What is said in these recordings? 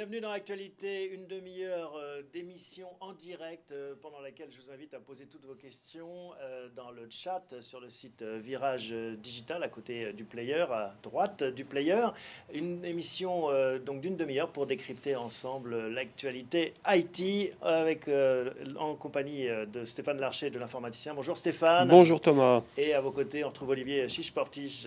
Bienvenue dans l'actualité, une demi-heure d'émission en direct pendant laquelle je vous invite à poser toutes vos questions dans le chat sur le site Virage Digital à côté du player, à droite du player. Une émission donc d'une demi-heure pour décrypter ensemble l'actualité IT avec, en compagnie de Stéphane Larcher de l'Informaticien. Bonjour Stéphane. Bonjour Thomas. Et à vos côtés, on retrouve Olivier Chiche-Portiche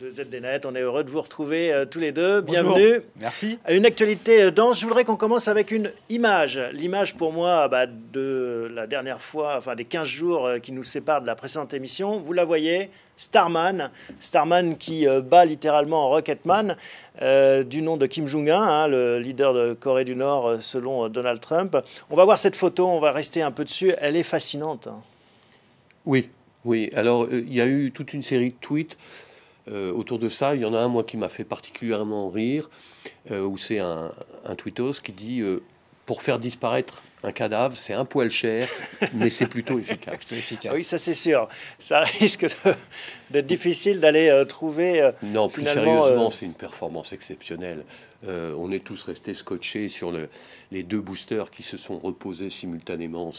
de ZDNet. On est heureux de vous retrouver tous les deux. Bonjour. Bienvenue. Merci. Une actualité dense. Je voudrais qu'on commence avec une image. L'image pour moi de la dernière fois, enfin des 15 jours qui nous séparent de la précédente émission. Vous la voyez, Starman. Starman qui bat littéralement Rocketman du nom de Kim Jong-un, le leader de Corée du Nord selon Donald Trump. On va voir cette photo, on va rester un peu dessus. Elle est fascinante. Oui, oui. Alors, il y a eu toute une série de tweets autour de ça. Il y en a un, moi, qui m'a fait particulièrement rire, où c'est un tweetos qui dit pour faire disparaître un cadavre, c'est un poil cher, mais c'est plutôt efficace. C'est efficace. Oui, ça c'est sûr. Ça risque d'être difficile d'aller trouver. Non, plus sérieusement, c'est une performance exceptionnelle. On est tous restés scotchés sur les deux boosters qui se sont reposés simultanément.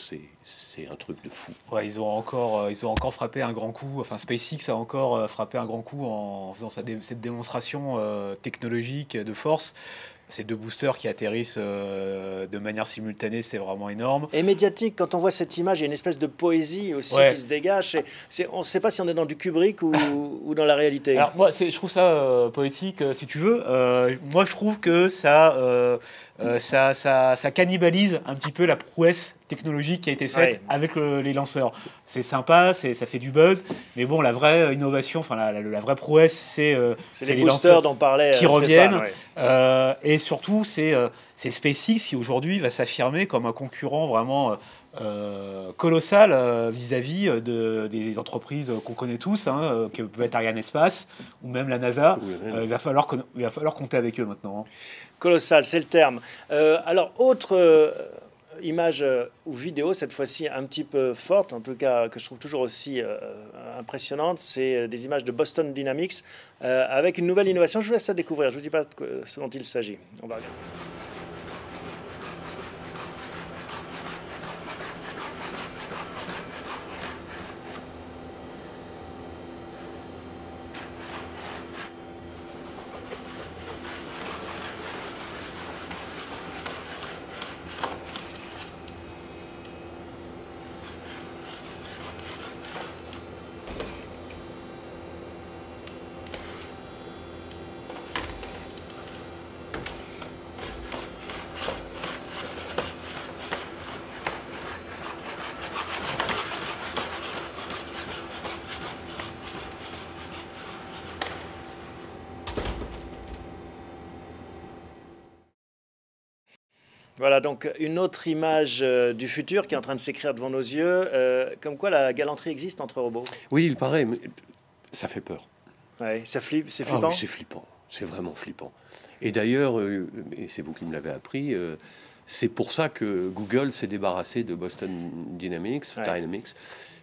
C'est un truc de fou. Ouais, ils ont encore frappé un grand coup. Enfin, SpaceX a encore frappé un grand coup en faisant cette démonstration technologique de force. Ces deux boosters qui atterrissent de manière simultanée, c'est vraiment énorme. Et médiatique, quand on voit cette image, il y a une espèce de poésie aussi qui se dégage. On ne sait pas si on est dans du Kubrick ou dans la réalité. Alors moi, je trouve ça poétique, si tu veux. Moi, je trouve que ça cannibalise un petit peu la prouesse technologique qui a été faite avec les lanceurs. C'est sympa, ça fait du buzz, mais bon, la vraie innovation, enfin la vraie prouesse, c'est les les boosters lanceurs dont parlait qui Stéphane, reviennent. Et surtout, c'est SpaceX qui aujourd'hui va s'affirmer comme un concurrent vraiment colossal vis-à-vis des entreprises qu'on connaît tous, que peut être Arianespace ou même la NASA. Il va falloir compter avec eux maintenant. Colossal, c'est le terme. Alors, autre image ou vidéo, cette fois-ci un petit peu forte, en tout cas que je trouve toujours aussi impressionnante, c'est des images de Boston Dynamics avec une nouvelle innovation. Je vous laisse ça découvrir, je ne vous dis pas ce dont il s'agit. On va regarder. Voilà donc une autre image du futur qui est en train de s'écrire devant nos yeux. Comme quoi la galanterie existe entre robots. Oui, il paraît, mais ça fait peur. Ouais, c'est flippant. Ah oui, c'est flippant, c'est vraiment flippant. Et d'ailleurs, et c'est vous qui me l'avez appris, c'est pour ça que Google s'est débarrassé de Boston Dynamics,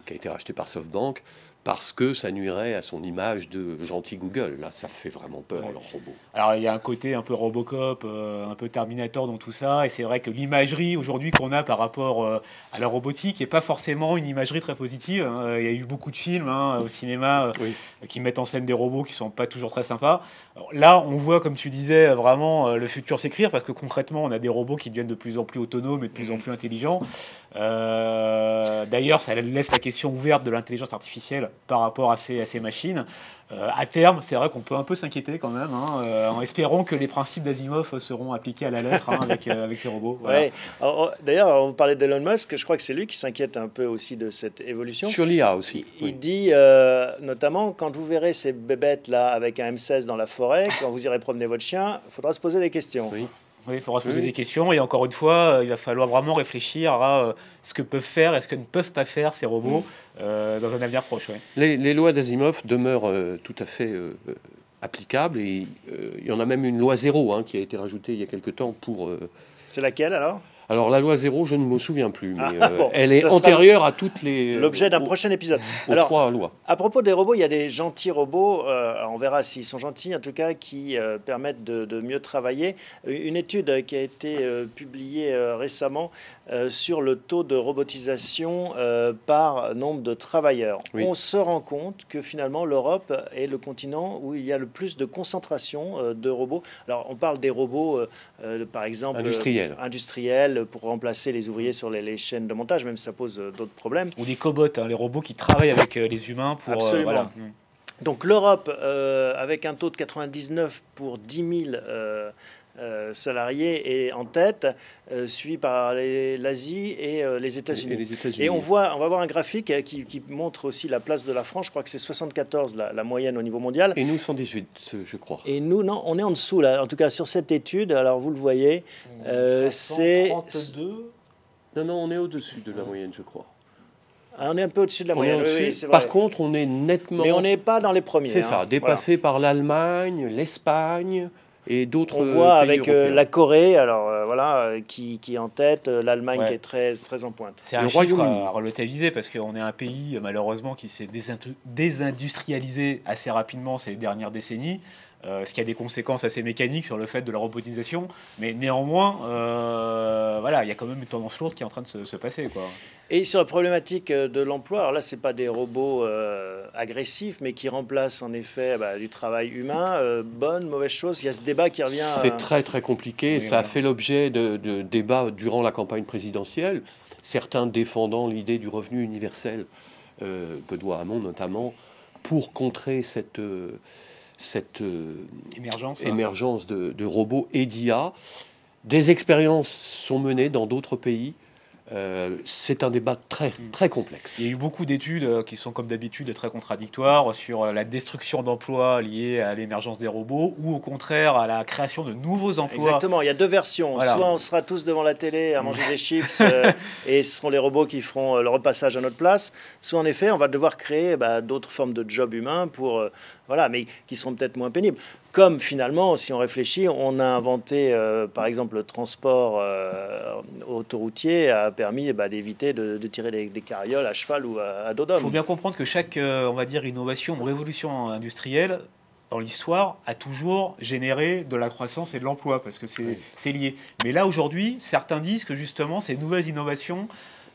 qui a été racheté par SoftBank, parce que ça nuirait à son image de gentil Google. Là, ça fait vraiment peur, leur robot. Alors, il y a un côté un peu Robocop, un peu Terminator dans tout ça, et c'est vrai que l'imagerie aujourd'hui qu'on a par rapport à la robotique n'est pas forcément une imagerie très positive. Il y a eu beaucoup de films au cinéma qui mettent en scène des robots qui ne sont pas toujours très sympas. Alors, là, on voit, comme tu disais, vraiment le futur s'écrire, parce que concrètement, on a des robots qui deviennent de plus en plus autonomes et de plus en plus intelligents. D'ailleurs, ça laisse la question ouverte de l'intelligence artificielle par rapport à ces machines. À terme, c'est vrai qu'on peut un peu s'inquiéter quand même, en espérant que les principes d'Asimov seront appliqués à la lettre avec ces robots. Voilà. Ouais. D'ailleurs, on parlait d'Elon Musk, je crois que c'est lui qui s'inquiète un peu aussi de cette évolution. Sur l'IA aussi. Il dit notamment, quand vous verrez ces bébêtes-là avec un M16 dans la forêt, quand vous irez promener votre chien, il faudra se poser des questions. Oui, il faudra se poser des questions et encore une fois, il va falloir vraiment réfléchir à ce que peuvent faire et ce que ne peuvent pas faire ces robots dans un avenir proche. Les lois d'Asimov demeurent tout à fait applicables et il y en a même une loi 0 qui a été rajoutée il y a quelque temps pour... C'est laquelle alors ? Alors la loi 0, je ne me souviens plus, mais bon, elle est antérieure à toutes les... L'objet d'un prochain épisode. Aux Alors, 3 lois. à propos des robots, il y a des gentils robots, on verra s'ils sont gentils en tout cas, qui permettent de mieux travailler. Une étude qui a été publiée récemment sur le taux de robotisation par nombre de travailleurs. Oui. On se rend compte que finalement l'Europe est le continent où il y a le plus de concentration de robots. Alors on parle des robots, par exemple, industriels pour remplacer les ouvriers sur les chaînes de montage, même si ça pose d'autres problèmes. Ou des cobots, les robots qui travaillent avec les humains pour... Absolument. Voilà. Donc l'Europe, avec un taux de 99 pour 10 000 salariés, est en tête, suivi par l'Asie et les États-Unis. Et on va voir un graphique qui montre aussi la place de la France. Je crois que c'est 74 la moyenne au niveau mondial. Et nous, 118, je crois. Et nous, non, on est en dessous, là. En tout cas, sur cette étude, alors vous le voyez, c'est... 32. Non, on est au-dessus de la moyenne, je crois. On est un peu au-dessus de la moyenne. Oui, c'est vrai. Par contre, on est nettement... Mais on n'est pas dans les premiers. C'est ça, dépassé par l'Allemagne, l'Espagne et d'autres pays. On voit avec européens. la Corée, alors qui est en tête, l'Allemagne qui est très, très en pointe. C'est un chiffre à relativiser parce qu'on est un pays, malheureusement, qui s'est désindustrialisé assez rapidement ces dernières décennies. Ce qui a des conséquences assez mécaniques sur le fait de la robotisation. Mais néanmoins, il y a quand même une tendance lourde qui est en train de se passer, quoi. Et sur la problématique de l'emploi, alors là, ce n'est pas des robots agressifs, mais qui remplacent en effet du travail humain. Bonne, mauvaise chose, il y a ce débat qui revient... C'est très, très compliqué. Oui, ça a fait l'objet de débats durant la campagne présidentielle. Certains défendant l'idée du revenu universel, Benoît Hamon notamment, pour contrer cette émergence de robots et d'IA. Des expériences sont menées dans d'autres pays. C'est un débat très, très complexe. Il y a eu beaucoup d'études qui sont, comme d'habitude, très contradictoires sur la destruction d'emplois liée à l'émergence des robots ou au contraire à la création de nouveaux emplois. Exactement, il y a deux versions. Voilà. Soit on sera tous devant la télé à manger des chips et ce seront les robots qui feront le repassage à notre place. Soit en effet, on va devoir créer d'autres formes de jobs humains mais qui seront peut-être moins pénibles. Comme finalement, si on réfléchit, on a inventé, par exemple, le transport autoroutier a permis d'éviter de tirer des carrioles à cheval ou à dos d'homme. Il faut bien comprendre que chaque, on va dire, innovation ou révolution industrielle, dans l'histoire, a toujours généré de la croissance et de l'emploi, parce que c'est lié. Mais là, aujourd'hui, certains disent que justement, ces nouvelles innovations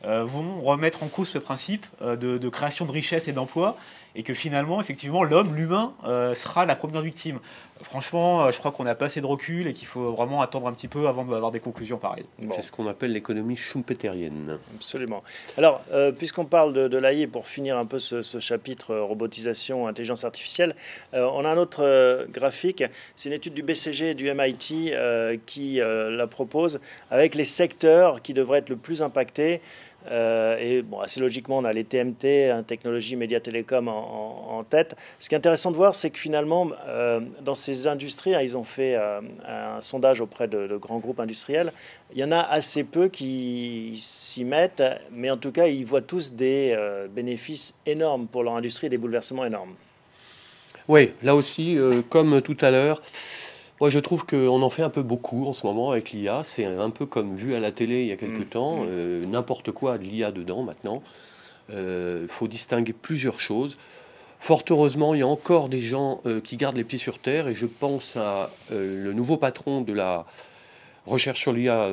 vont remettre en cause ce principe de création de richesse et d'emploi, et que finalement, effectivement, l'humain, sera la première victime. Franchement, je crois qu'on n'a pas assez de recul et qu'il faut vraiment attendre un petit peu avant d'avoir des conclusions pareilles. Bon. C'est ce qu'on appelle l'économie schumpeterienne. Absolument. Alors, puisqu'on parle de l'AI, pour finir un peu ce chapitre robotisation, intelligence artificielle, on a un autre graphique. C'est une étude du BCG et du MIT qui la propose avec les secteurs qui devraient être le plus impactés. Assez logiquement, on a les TMT, technologie, médias, télécom en tête. Ce qui est intéressant de voir, c'est que finalement, dans ces industries, ils ont fait un sondage auprès de grands groupes industriels. Il y en a assez peu qui s'y mettent, mais en tout cas, ils voient tous des bénéfices énormes pour leur industrie, des bouleversements énormes. Oui, là aussi, comme tout à l'heure, moi, je trouve qu'on en fait un peu beaucoup en ce moment avec l'IA. C'est un peu comme vu à la télé il y a quelques temps. N'importe quoi a de l'IA dedans maintenant. Il faut distinguer plusieurs choses. Fort heureusement, il y a encore des gens qui gardent les pieds sur terre. Et je pense à le nouveau patron de la recherche sur l'IA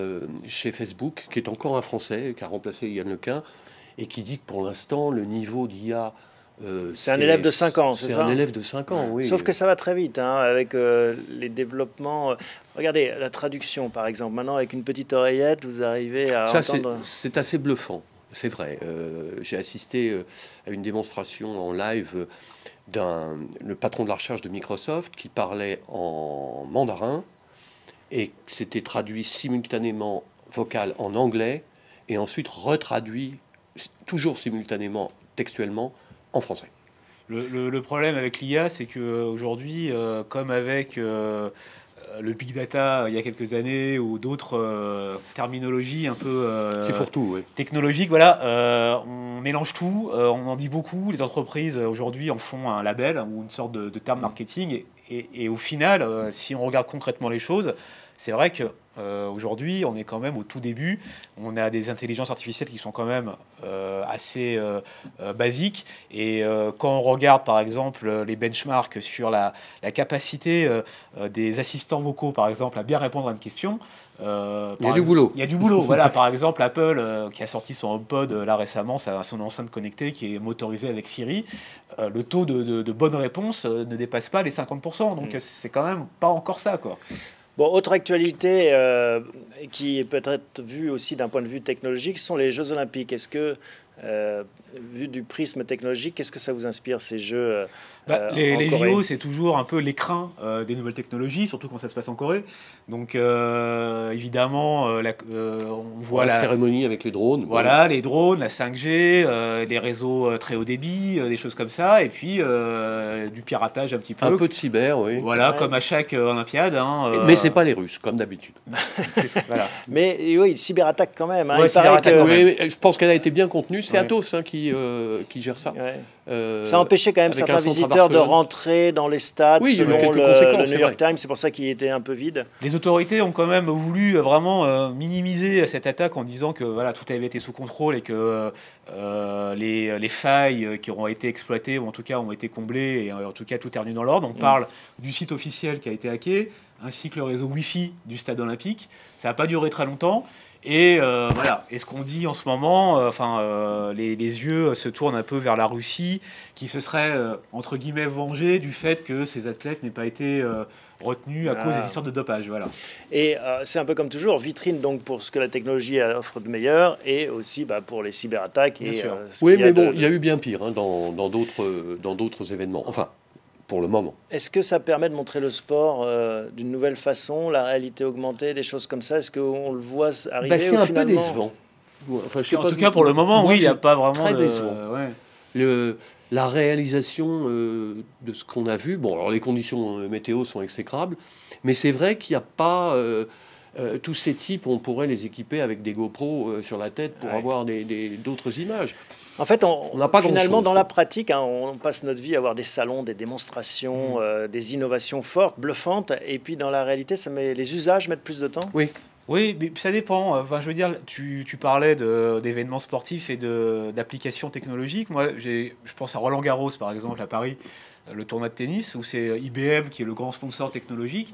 chez Facebook, qui est encore un Français, qui a remplacé Yann Lequin, et qui dit que pour l'instant, le niveau d'IA... c'est un élève de 5 ans, c'est ça? C'est un élève de 5 ans, oui. Sauf que ça va très vite, avec les développements. Regardez, la traduction, par exemple. Maintenant, avec une petite oreillette, vous arrivez à entendre... C'est assez bluffant, c'est vrai. J'ai assisté à une démonstration en live le patron de la recherche de Microsoft qui parlait en mandarin et c'était traduit simultanément vocal en anglais et ensuite retraduit toujours simultanément textuellement en français. Le problème avec l'IA, c'est qu'aujourd'hui, comme avec le big data il y a quelques années ou d'autres terminologies un peu c'est fourre-tout, oui. Technologiques, voilà, on mélange tout, on en dit beaucoup. Les entreprises aujourd'hui en font un label ou une sorte de terme marketing. Et au final, si on regarde concrètement les choses, c'est vrai que Aujourd'hui, on est quand même au tout début. On a des intelligences artificielles qui sont quand même assez basiques. Et quand on regarde, par exemple, les benchmarks sur la capacité des assistants vocaux, par exemple, à bien répondre à une question, il y a du boulot. Il y a du boulot. Voilà, par exemple, Apple qui a sorti son HomePod là récemment, son enceinte connectée qui est motorisée avec Siri. Le taux de bonne réponse ne dépasse pas les 50%. Donc c'est quand même pas encore ça, quoi. Bon, autre actualité qui peut être vue aussi d'un point de vue technologique, ce sont les Jeux Olympiques. Est-ce que, vu du prisme technologique, qu'est-ce que ça vous inspire, ces Jeux les JO, c'est toujours un peu l'écrin des nouvelles technologies, surtout quand ça se passe en Corée. Donc, évidemment, on voit la cérémonie avec les drones. Voilà, les drones, la 5G, les réseaux très haut débit, des choses comme ça. Et puis, du piratage un petit peu. Un peu de cyber, oui. Voilà, comme à chaque Olympiade. Mais c'est pas les Russes, comme d'habitude. Voilà. Mais oui, cyberattaque quand même. Ouais, cyberattaque quand même. Oui, je pense qu'elle a été bien contenue. C'est Atos qui gère ça. Ouais. Ça a empêché quand même certains visiteurs de rentrer dans les stades, selon le New York Times. C'est pour ça qu'il était un peu vide. Les autorités ont quand même voulu vraiment minimiser cette attaque en disant que voilà, tout avait été sous contrôle et que les failles qui auront été exploitées, ou en tout cas ont été comblées, et en tout cas tout est revenu dans l'ordre. On parle du site officiel qui a été hacké, ainsi que le réseau Wi-Fi du stade olympique. Ça n'a pas duré très longtemps. Et voilà. Et ce qu'on dit en ce moment, les yeux se tournent un peu vers la Russie, qui se serait entre guillemets vengée du fait que ces athlètes n'aient pas été retenus à cause des histoires de dopage. Voilà. Et c'est un peu comme toujours, vitrine donc pour ce que la technologie offre de meilleur, et aussi pour les cyberattaques. Bien sûr. Oui, mais bon, il y a eu bien pire dans d'autres événements. Enfin. Pour le moment. Est-ce que ça permet de montrer le sport d'une nouvelle façon, la réalité augmentée, des choses comme ça? Est-ce qu'on le voit arriver c'est un peu décevant. Enfin, en tout cas, pour le moment, oui, il n'y a pas vraiment très décevant. La réalisation de ce qu'on a vu, bon, alors les conditions météo sont exécrables, mais c'est vrai qu'il n'y a pas... tous ces types, on pourrait les équiper avec des GoPros sur la tête pour avoir d'autres images. En fait, finalement, dans la pratique, on passe notre vie à avoir des salons, des démonstrations, des innovations fortes, bluffantes, et puis dans la réalité, les usages mettent plus de temps. Oui, mais ça dépend. Enfin, je veux dire, tu parlais d'événements sportifs et d'applications technologiques. Moi, je pense à Roland Garros, par exemple, à Paris, le tournoi de tennis, où c'est IBM qui est le grand sponsor technologique.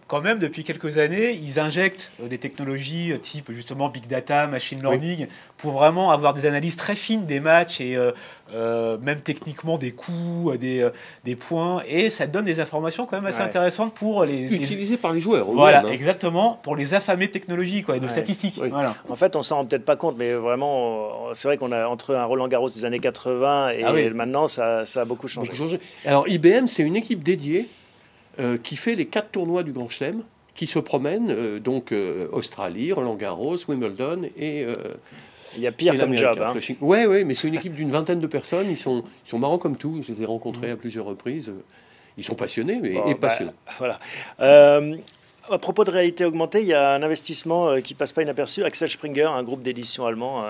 Quand même, depuis quelques années, ils injectent des technologies type justement big data, machine learning, pour vraiment avoir des analyses très fines des matchs et même techniquement des coups, des points, et ça donne des informations quand même assez intéressantes pour utilisées par les joueurs. Voilà, exactement, pour les affamés de technologie et de statistiques. Voilà. En fait, on s'en rend peut-être pas compte, mais vraiment, c'est vrai qu'on a entre un Roland Garros des années 80 et maintenant, ça a beaucoup changé. Alors IBM, c'est une équipe dédiée qui fait les 4 tournois du Grand Chelem, qui se promènent, Australie, Roland Garros, Wimbledon et... il y a pire comme job. Oui, mais c'est une équipe d'une vingtaine de personnes. Ils sont marrants comme tout. Je les ai rencontrés à plusieurs reprises. Ils sont passionnés et passionnés. Voilà. À propos de réalité augmentée, il y a un investissement qui passe pas inaperçu. Axel Springer, un groupe d'édition allemand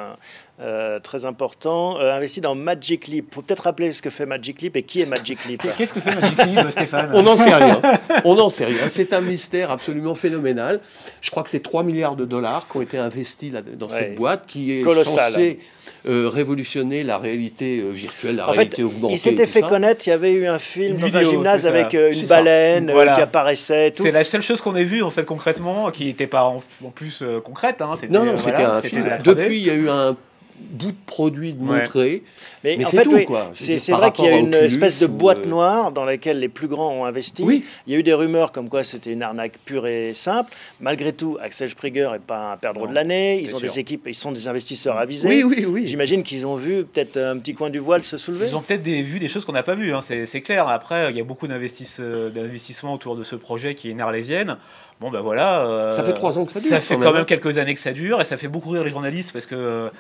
très important, investi dans Magic Leap. Il faut peut-être rappeler ce que fait Magic Leap et qui est Magic Leap. Qu'est-ce que fait Magic Leap, Stéphane? On n'en sait rien. On n'en sait rien. C'est un mystère absolument phénoménal. Je crois que c'est 3 milliards de dollars qui ont été investis dans cette boîte qui est censée révolutionner la réalité virtuelle, la réalité augmentée. Il s'était fait connaître. Il y avait eu un film dans un gymnase avec une baleine qui apparaissait. Tout. C'est la seule chose qu'on ait vue en fait concrètement, qui n'était pas en plus concrète. Non, c'était un film. Depuis, il y a eu un bout de produit de montrer, mais en c'est fait, tout, quoi. C'est vrai qu'il y a une espèce de boîte noire dans laquelle les plus grands ont investi. Il y a eu des rumeurs comme quoi c'était une arnaque pure et simple. Malgré tout, Axel Springer n'est pas un perdreau de l'année. Ils ont des équipes, ils sont des investisseurs avisés. Oui. J'imagine qu'ils ont vu peut-être un petit coin du voile se soulever. Ils ont peut-être vu des choses qu'on n'a pas vues, c'est clair. Après, il y a beaucoup d'investissements autour de ce projet qui est une arlésienne. Bon, ben voilà. Ça fait 3 ans que ça dure. Ça fait quand même quelques années que ça dure, et ça fait beaucoup rire les journalistes parce que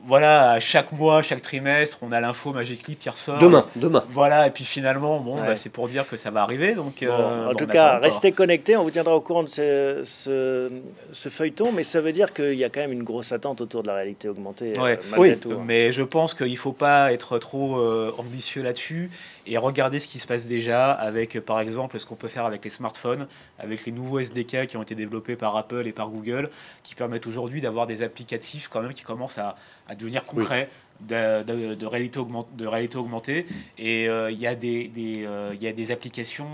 voilà, à chaque mois, chaque trimestre, on a l'info Magic Leap qui ressort. Demain. Voilà, et puis finalement, bon, bah, c'est pour dire que ça va arriver. Donc, en tout cas, restez connectés, on vous tiendra au courant de ce feuilleton, mais ça veut dire qu'il y a quand même une grosse attente autour de la réalité augmentée, malgré tout. Mais je pense qu'il ne faut pas être trop ambitieux là-dessus et regarder ce qui se passe déjà avec, par exemple, ce qu'on peut faire avec les smartphones, avec les nouveaux SDK qui ont été développés par Apple et par Google, qui permettent aujourd'hui d'avoir des applicatifs quand même qui commencent à devenir concrets. De réalité augmentée et il y a des applications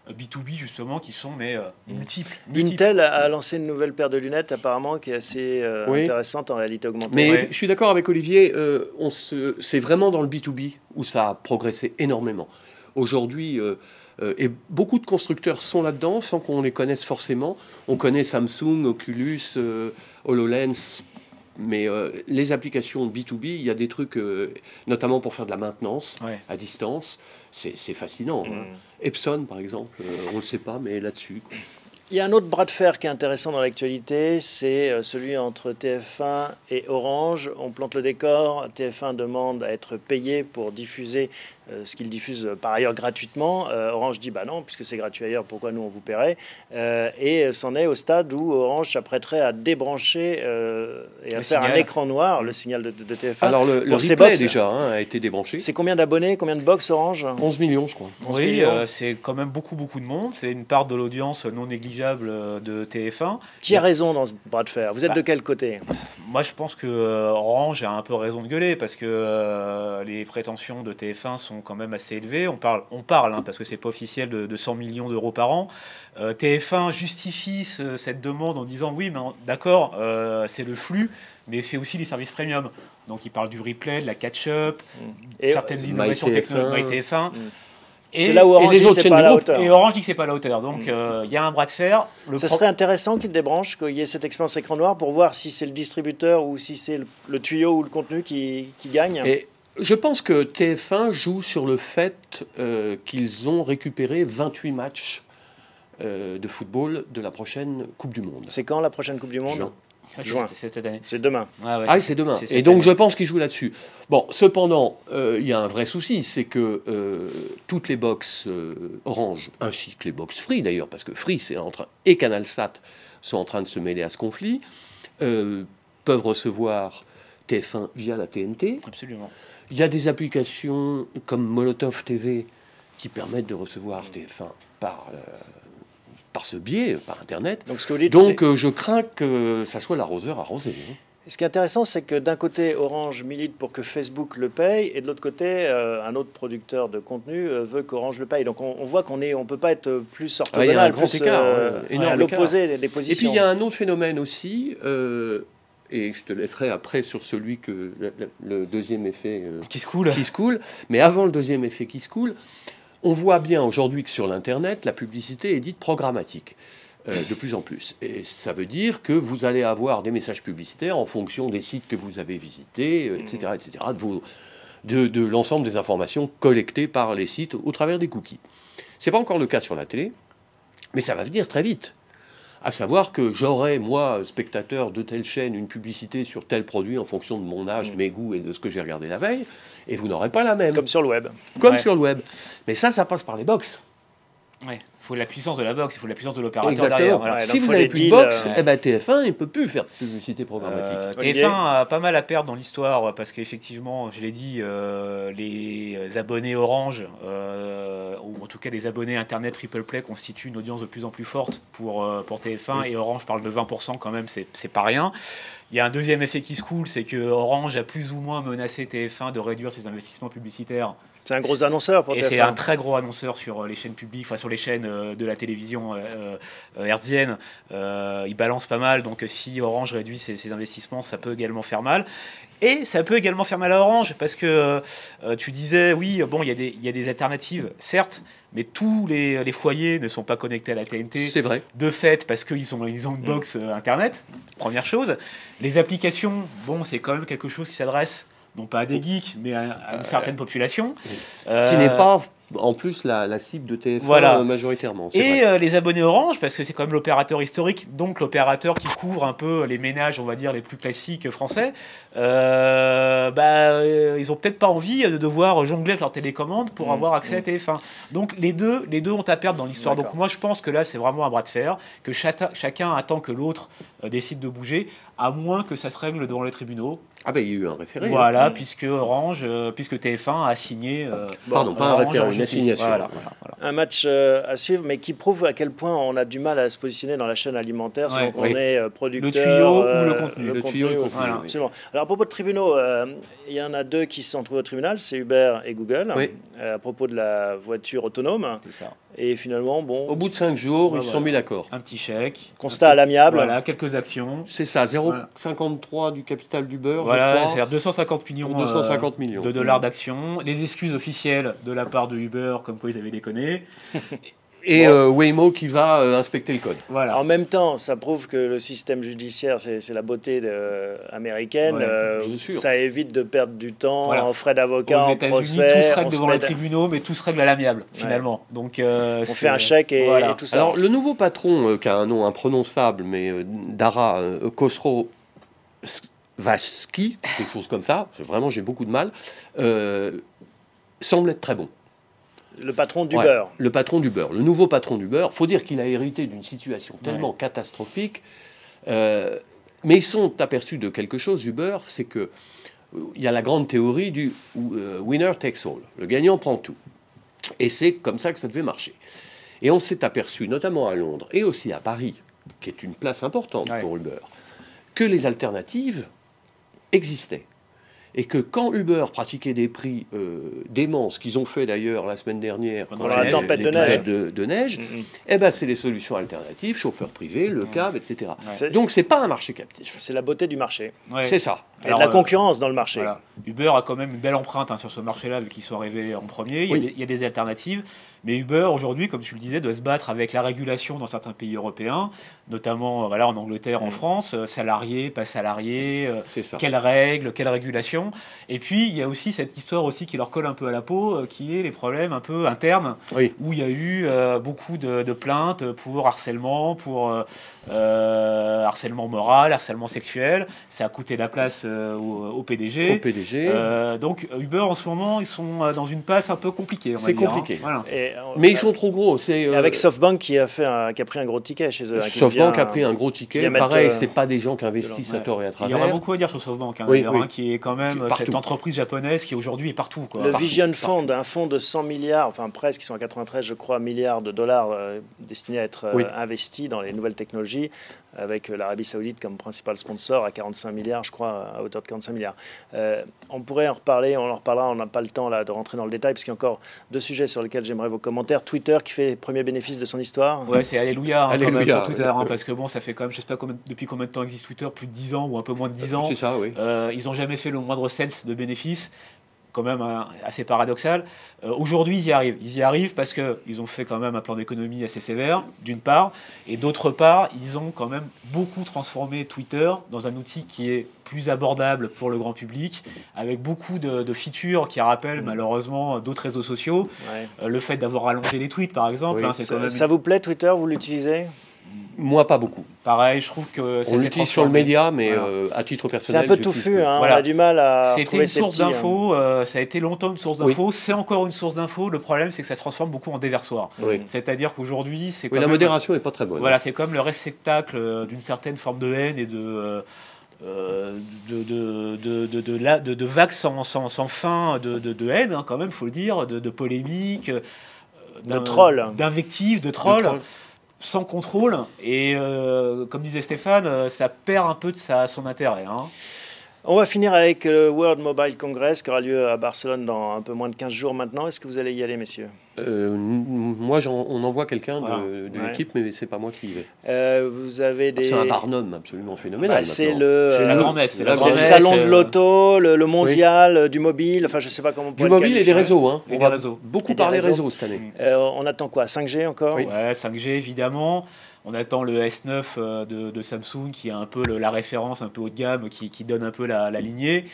B2B justement qui sont multiples. Intel a lancé une nouvelle paire de lunettes apparemment qui est assez intéressante en réalité augmentée. Mais je suis d'accord avec Olivier, c'est vraiment dans le B2B où ça a progressé énormément. Aujourd'hui, et beaucoup de constructeurs sont là-dedans sans qu'on les connaisse forcément. On connaît Samsung, Oculus, HoloLens. Mais les applications B2B, il y a des trucs, notamment pour faire de la maintenance à distance, c'est fascinant. Hein. Epson, par exemple, on ne le sait pas, mais là-dessus. Il y a un autre bras de fer qui est intéressant dans l'actualité, c'est celui entre TF1 et Orange. On plante le décor, TF1 demande à être payé pour diffuser ce qu'il diffuse par ailleurs gratuitement. Orange dit bah non, puisque c'est gratuit ailleurs, pourquoi nous on vous paierait et c'en est au stade où Orange s'apprêterait à débrancher et à faire un écran noir, le signal de TF1. Alors le replay déjà a été débranché. C'est combien d'abonnés, combien de box Orange ? 11 millions je crois. Oui, c'est quand même beaucoup de monde. C'est une part de l'audience non négligeable de TF1. Qui a raison dans ce bras de fer ? Vous êtes de quel côté ? Moi je pense que Orange a un peu raison de gueuler parce que les prétentions de TF1 sont quand même assez élevés. On parle hein, parce que c'est pas officiel de 100 millions d'euros par an. TF1 justifie cette demande en disant oui, mais d'accord, c'est le flux, mais c'est aussi les services premium. Donc il parle du replay, de la catch-up, certaines innovations technologiques TF1. C'est là où Orange dit que c'est pas à la hauteur. Et Orange dit que c'est pas à la hauteur. Donc il y a un bras de fer. Ça serait intéressant qu'il débranche, qu'il y ait cette expérience écran noir pour voir si c'est le distributeur ou si c'est le tuyau ou le contenu qui gagne. Je pense que TF1 joue sur le fait qu'ils ont récupéré 28 matchs de football de la prochaine Coupe du Monde. C'est quand la prochaine Coupe du Monde ? Juin. C'est cette année. C'est demain. C'est demain. Et donc je pense qu'ils jouent là-dessus. Bon, cependant, il y a un vrai souci, c'est que toutes les box Orange, ainsi que les box Free d'ailleurs, parce que Free et CanalSat sont en train de se mêler à ce conflit, peuvent recevoir TF1 via la TNT. Absolument. Il y a des applications comme Molotov TV qui permettent de recevoir TF1 par ce biais, par Internet. Donc, ce que vous dites, je crains que ça soit l'arroseur arrosé. Hein. Ce qui est intéressant, c'est que d'un côté, Orange milite pour que Facebook le paye, et de l'autre côté, un autre producteur de contenu veut qu'Orange le paye. Donc on voit qu'on ne peut pas être plus orthogonal, il y a un grand écart, à l'opposé des positions. Et puis il y a un autre phénomène aussi, et je te laisserai après sur celui que le deuxième effet qui se coule. Mais avant le deuxième effet qui se coule, on voit bien aujourd'hui que sur l'Internet, la publicité est dite programmatique. De plus en plus. Et ça veut dire que vous allez avoir des messages publicitaires en fonction des sites que vous avez visités, etc., de l'ensemble des informations collectées par les sites au travers des cookies. Ce n'est pas encore le cas sur la télé, mais ça va venir très vite. À savoir que j'aurai, moi, spectateur de telle chaîne, une publicité sur tel produit en fonction de mon âge, de mes goûts et de ce que j'ai regardé la veille, et vous n'aurez pas la même. Comme sur le web. Sur le web. Mais ça passe par les box. Ouais. Il faut la puissance de la box, il faut la puissance de l'opérateur derrière. Voilà. Si vous n'avez plus de box, TF1 il ne peut plus faire de publicité programmatique. TF1 a pas mal à perdre dans l'histoire parce qu'effectivement, je l'ai dit, les abonnés Orange, ou en tout cas les abonnés Internet Triple Play constituent une audience de plus en plus forte pour TF1 et Orange parle de 20% quand même, c'est pas rien. Il y a un deuxième effet qui se coule, c'est que Orange a plus ou moins menacé TF1 de réduire ses investissements publicitaire. C'est un gros annonceur pour TF1. Et c'est un très gros annonceur sur les chaînes publiques, enfin sur les chaînes de la télévision hertzienne. Il balance pas mal, donc si Orange réduit ses investissements, ça peut également faire mal. Et ça peut également faire mal à Orange, parce que tu disais, oui, bon, il y a des alternatives, certes, mais tous les foyers ne sont pas connectés à la TNT. C'est vrai. De fait, parce qu'ils ont une box Internet, première chose. Les applications, bon, c'est quand même quelque chose qui s'adresse non pas à des geeks, mais à une certaine population. Qui n'est pas en plus la cible de TF1 Voilà. Majoritairement. Et les abonnés Orange, parce que c'est quand même l'opérateur historique, donc l'opérateur qui couvre un peu les ménages, on va dire, les plus classiques français, ils ont peut-être pas envie de devoir jongler avec leur télécommande pour avoir accès à TF1. Donc les deux ont à perdre dans l'histoire. Donc moi je pense que là c'est vraiment un bras de fer, que chacun attend que l'autre décide de bouger, à moins que ça se règle devant les tribunaux. Ah ben il y a eu un référé. Voilà, puisque TF1 a signé... Pardon, pas un référé, une assignation. Voilà. Un match à suivre, mais qui prouve à quel point on a du mal à se positionner dans la chaîne alimentaire selon qu'on est producteur. Le tuyau ou le contenu. Le tuyau et le contenu, voilà, absolument. Alors à propos de tribunaux, il y en a deux qui se sont trouvés au tribunal, c'est Uber et Google, à propos de la voiture autonome. C'est ça. Et finalement, au bout de 5 jours, ils se sont mis d'accord. Un petit chèque. Constat à l'amiable. Voilà, quelques actions. C'est ça, 0,53 du capital d'Uber. Voilà, c'est-à-dire 250 millions de dollars d'actions. Les excuses officielles de la part de Uber, comme quoi ils avaient déconné. Et Waymo qui va inspecter le code. Voilà. En même temps, ça prouve que le système judiciaire, c'est la beauté américaine. Ça évite de perdre du temps en frais d'avocat, en procès. Aux États-Unis, tout se règle devant les tribunaux, mais tout se règle à l'amiable, finalement. Donc, on fait un chèque et tout ça. Alors, le nouveau patron, qui a un nom imprononçable, mais Dara Khosrowshahi, quelque chose comme ça, vraiment j'ai beaucoup de mal, semble être très bon. Le patron d'Uber. Le patron d'Uber. Le nouveau patron d'Uber. Il faut dire qu'il a hérité d'une situation tellement catastrophique. Mais ils sont aperçus de quelque chose, Uber, c'est que il y a la grande théorie du winner takes all. Le gagnant prend tout. Et c'est comme ça que ça devait marcher. Et on s'est aperçu, notamment à Londres et aussi à Paris, qui est une place importante pour Uber, que les alternatives existaient. Et que quand Uber pratiquait des prix déments, ce qu'ils ont fait d'ailleurs la semaine dernière pendant la tempête de neige, eh ben c'est les solutions alternatives, chauffeur privé, le cab, etc. Donc c'est pas un marché captif. C'est la beauté du marché. C'est ça. Et de la concurrence dans le marché. Voilà. Uber a quand même une belle empreinte sur ce marché-là, vu qu'ils sont arrivés en premier. Il y a des alternatives. Mais Uber, aujourd'hui, comme tu le disais, doit se battre avec la régulation dans certains pays européens, notamment en Angleterre, en France, salariés, pas salariés, quelles règles, quelles régulations. Et puis, il y a aussi cette histoire aussi qui leur colle un peu à la peau, qui est les problèmes un peu internes, où il y a eu beaucoup de plaintes pour harcèlement, harcèlement moral, harcèlement sexuel. Ça a coûté la place au PDG. Donc, Uber, en ce moment, ils sont dans une passe un peu compliquée. C'est compliqué. Voilà. Mais ils sont trop gros. Avec SoftBank qui a pris un gros ticket chez eux. SoftBank a pris un gros ticket. Pareil, c'est pas des gens qui investissent à tort et à travers. Il y aura beaucoup à dire sur SoftBank, qui est quand même cette entreprise japonaise qui aujourd'hui est partout. Le Vision Fund, un fonds de 100 milliards, enfin presque, qui sont à 93, je crois, milliards de dollars destinés à être investis dans les nouvelles technologies, avec l'Arabie Saoudite comme principal sponsor à 45 milliards, je crois, à hauteur de 45 milliards. On pourrait en reparler, on en reparlera, on n'a pas le temps là de rentrer dans le détail, parce qu'il y a encore deux sujets sur lesquels j'aimerais vos commentaires. Twitter qui fait les premiers bénéfices de son histoire. Ouais, c'est Alléluia, pour Twitter, parce que bon, ça fait quand même, je sais pas depuis combien de temps existe Twitter, plus de 10 ans ou un peu moins de 10 ans. C'est ça, oui. Ils n'ont jamais fait le moindre cents de bénéfices. Quand même assez paradoxal. Aujourd'hui, ils y arrivent. Ils y arrivent parce qu'ils ont fait quand même un plan d'économie assez sévère, d'une part, et d'autre part, ils ont quand même beaucoup transformé Twitter dans un outil qui est plus abordable pour le grand public, avec beaucoup de features qui rappellent malheureusement d'autres réseaux sociaux. Le fait d'avoir rallongé les tweets, par exemple. Ça vous plaît, Twitter? Vous l'utilisez? Moi, pas beaucoup. Pareil, je trouve que on l'utilise sur le média, mais à titre personnel, c'est un peu touffu. On a du mal à. C'était une source d'infos. Ça a été longtemps une source d'infos. C'est encore une source d'infos. Le problème, c'est que ça se transforme beaucoup en déversoir. C'est-à-dire qu'aujourd'hui, c'est la modération n'est pas très bonne. Voilà, c'est comme le réceptacle d'une certaine forme de haine et de vagues sans fin de haine, quand même, faut le dire, de polémiques, d'invectives, de trolls. Sans contrôle, et comme disait Stéphane, ça perd un peu de son intérêt. On va finir avec le World Mobile Congress qui aura lieu à Barcelone dans un peu moins de 15 jours maintenant. Est-ce que vous allez y aller, messieurs? Moi, on envoie quelqu'un de l'équipe, mais c'est pas moi qui y vais. Vous avez des... C'est un Barnum absolument phénoménal. C'est la grand-messe. C'est le salon de l'auto, le mondial du mobile. Enfin, je sais pas comment on pourrait du mobile et des réseaux. On va beaucoup parler réseaux cette année. On attend quoi? 5G encore? Ouais, 5G évidemment. On attend le S9 de Samsung, qui est un peu la référence un peu haut de gamme, qui donne un peu la lignée.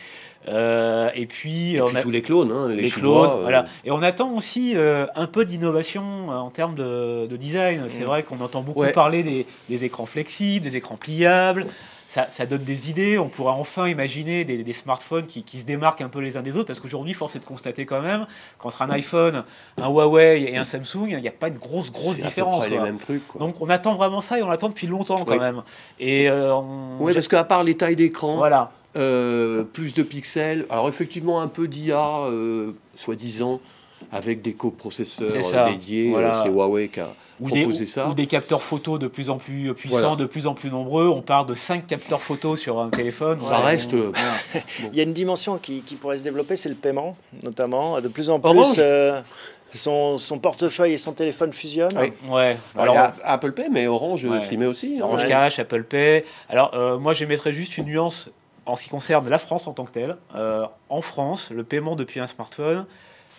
Et puis tous les clones, hein, les clones, voilà. Et on attend aussi un peu d'innovation en termes de design. C'est vrai qu'on entend beaucoup parler des écrans flexibles, des écrans pliables. Ça donne des idées. On pourrait enfin imaginer des smartphones qui se démarquent un peu les uns des autres, parce qu'aujourd'hui, force est de constater quand même qu'entre un iPhone, un Huawei et un Samsung, il n'y a pas une grosse différence. C'est les mêmes trucs, quoi. Donc on attend vraiment ça, et on l'attend depuis longtemps quand même. Et parce qu'à part les tailles d'écran, voilà. plus de pixels, alors effectivement un peu d'IA, soi-disant, avec des coprocesseurs dédiés, c'est Huawei qui a proposé ça. Ou des capteurs photo de plus en plus puissants, de plus en plus nombreux. On parle de 5 capteurs photo sur un téléphone. Ça reste... Il y a une dimension qui pourrait se développer, c'est le paiement, notamment. De plus en plus, son portefeuille et son téléphone fusionnent. Alors, il y a Apple Pay, mais Orange s'y met aussi. Orange Cash, Apple Pay. Alors, moi, j'émettrais juste une nuance en ce qui concerne la France en tant que telle. En France, le paiement depuis un smartphone,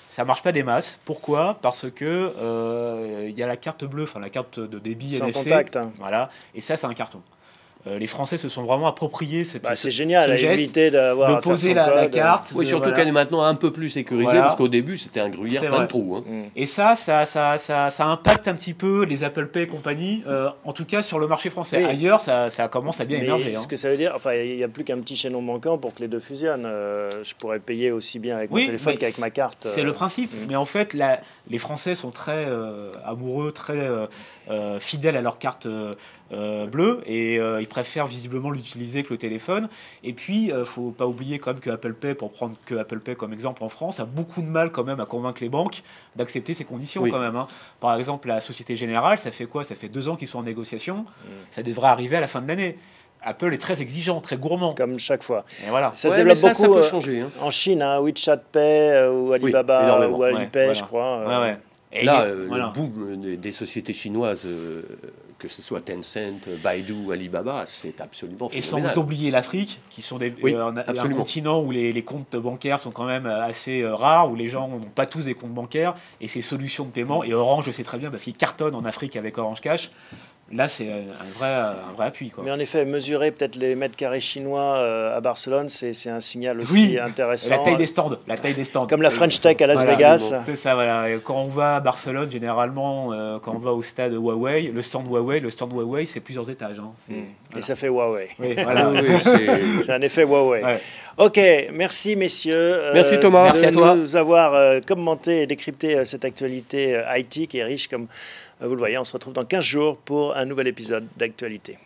ça marche pas des masses. Pourquoi ? Parce que y a la carte bleue, enfin la carte de débit sans NFC. Contact. Voilà, et ça, c'est un carton. Les Français se sont vraiment appropriés c'est génial, ce geste éviter de poser la carte. Oui, surtout qu'elle est maintenant un peu plus sécurisée, parce qu'au début, c'était un gruyère plein de trous. Hein. Et ça impacte un petit peu les Apple Pay et compagnie, en tout cas sur le marché français. Ailleurs, ça commence à bien émerger. Ce que ça veut dire, enfin, il n'y a plus qu'un petit chaînon manquant pour que les deux fusionnent. Je pourrais payer aussi bien avec mon téléphone qu'avec ma carte. C'est le principe. Mais en fait, les Français sont très amoureux, très fidèles à leur carte bleue, et ils préfèrent visiblement l'utiliser que le téléphone. Et puis, faut pas oublier quand même que Apple Pay, pour prendre que Apple Pay comme exemple en France, a beaucoup de mal quand même à convaincre les banques d'accepter ces conditions quand même. Hein. Par exemple, la Société Générale, ça fait quoi ? Ça fait 2 ans qu'ils sont en négociation. Ça devrait arriver à la fin de l'année. Apple est très exigeant, très gourmand. Comme chaque fois. Et voilà. Ça se développe beaucoup. Ça peut changer. Hein. En Chine, WeChat Pay ou Alibaba ou Alipay, je crois. Et là, le boom des sociétés chinoises, que ce soit Tencent, Baidu, Alibaba, c'est absolument phénoménal. Et sans oublier l'Afrique, qui sont un continent où les comptes bancaires sont quand même assez rares, où les gens n'ont pas tous des comptes bancaires, et ces solutions de paiement, et Orange, je sais très bien, parce qu'ils cartonnent en Afrique avec Orange Cash. Là, c'est un vrai appui. Quoi. Mais en effet, mesurer peut-être les mètres carrés chinois à Barcelone, c'est un signal aussi intéressant. La taille des stands. Comme la French Tech à Las Vegas. C'est ça, voilà. Et quand on va à Barcelone, généralement, quand on va au stade Huawei, le stand Huawei, c'est plusieurs étages. Hein. Et ça fait Huawei. Oui, voilà. C'est un effet Huawei. Ouais. Ok, merci messieurs. Merci Thomas. Merci à toi. De nous avoir commenté et décrypté cette actualité IT qui est riche comme vous le voyez. On se retrouve dans 15 jours pour un nouvel épisode d'actualité.